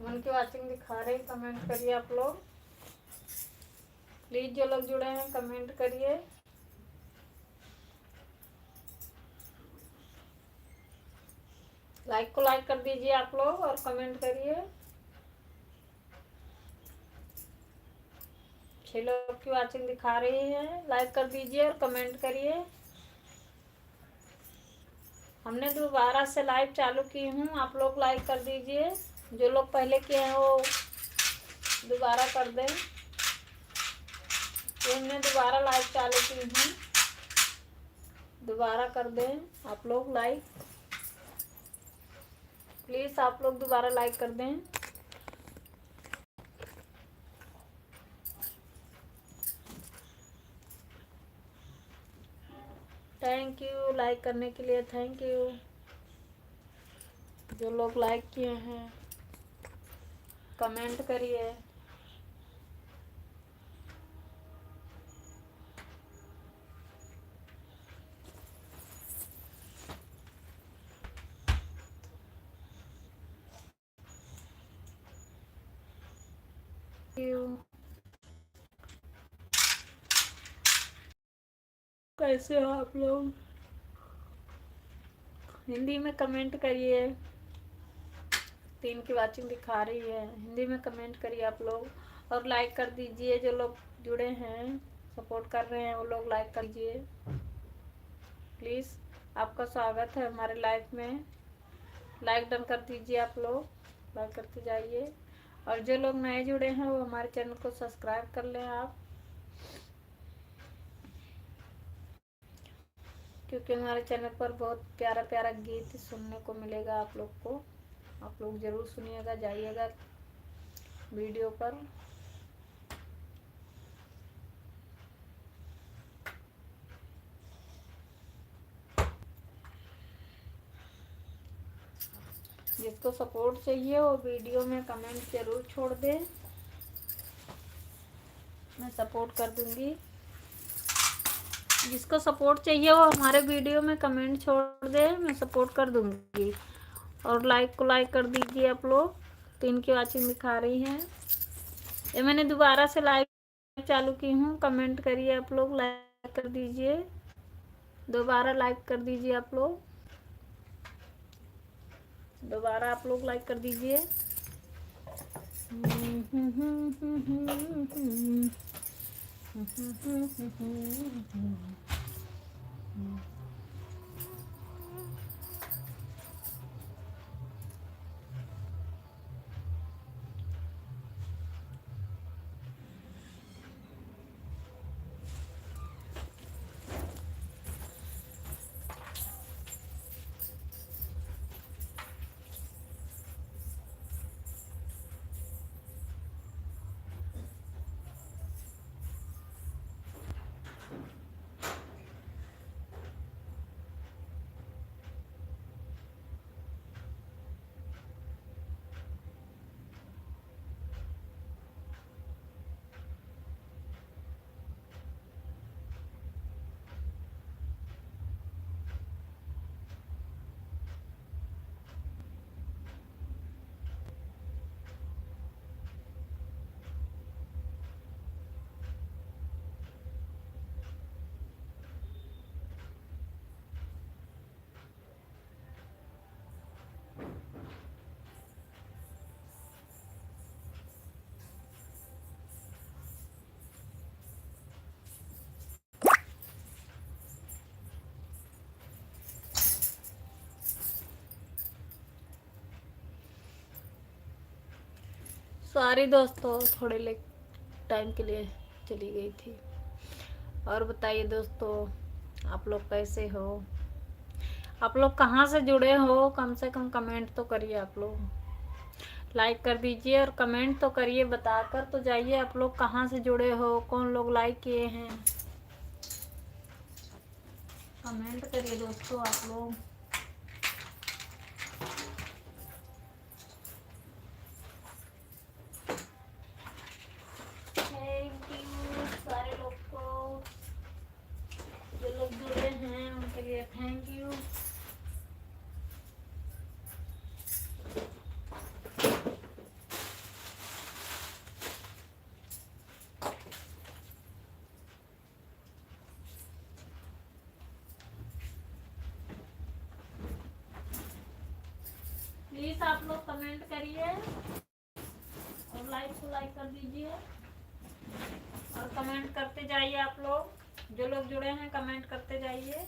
मन की वाचिंग दिखा रहे, कमेंट करिए आप लोग प्लीज। जो लोग जुड़े हैं कमेंट करिए। लाइक को लाइक कर दीजिए आप लोग और कमेंट करिए। 6 लोग की वाचिंग दिखा रही है, लाइक कर दीजिए और कमेंट करिए। हमने दोबारा से लाइव चालू की हूँ, आप लोग लाइक कर दीजिए। जो लोग पहले किए हैं वो दोबारा कर दें। तो हमने दोबारा लाइव चालू की हूँ, दोबारा कर दें आप लोग लाइक। प्लीज़ आप लोग दोबारा लाइक कर दें। थैंक यू लाइक करने के लिए, थैंक यू। जो लोग लाइक किए हैं कमेंट करिए। कैसे हो आप लोग? हिंदी में कमेंट करिए। 3 की वाचिंग दिखा रही है, हिंदी में कमेंट करिए आप लोग और लाइक कर दीजिए। जो लोग जुड़े हैं सपोर्ट कर रहे हैं वो लोग लाइक कर दीजिए प्लीज़। आपका स्वागत है हमारे लाइफ में। लाइक डन कर दीजिए आप लोग, लाइक करते जाइए। और जो लोग नए जुड़े हैं वो हमारे चैनल को सब्सक्राइब कर लें आप, क्योंकि हमारे चैनल पर बहुत प्यारा प्यारा गीत सुनने को मिलेगा आप लोग को। आप लोग ज़रूर सुनिएगा, जाइएगा वीडियो पर। जिसको सपोर्ट चाहिए वो वीडियो में कमेंट ज़रूर छोड़ दे, मैं सपोर्ट कर दूंगी। जिसको सपोर्ट चाहिए वो हमारे वीडियो में कमेंट छोड़ दे, मैं सपोर्ट कर दूंगी। और लाइक को लाइक कर दीजिए आप लोग। 3 की वाचिंग दिखा रही है। ये मैंने दोबारा से लाइव चालू की हूँ, कमेंट करिए आप लोग, लाइक कर दीजिए। दोबारा लाइक कर दीजिए आप लोग, दोबारा आप लोग लाइक कर दीजिए। सॉरी दोस्तों, थोड़े लेट टाइम के लिए चली गई थी। और बताइए दोस्तों, आप लोग कैसे हो? आप लोग कहाँ से जुड़े हो? कम से कम कमेंट तो करिए आप लोग। लाइक कर दीजिए और कमेंट तो करिए, बताकर तो जाइए आप लोग कहाँ से जुड़े हो, कौन लोग लाइक किए हैं। कमेंट करिए दोस्तों आप लोग। थैंक यू सारे लोग को, जो लोग जुड़े हैं उनके लिए थैंक यू। करिए और लाइक को लाइक कर दीजिए और कमेंट करते जाइए। आप लोग जो लोग जुड़े हैं कमेंट करते जाइए।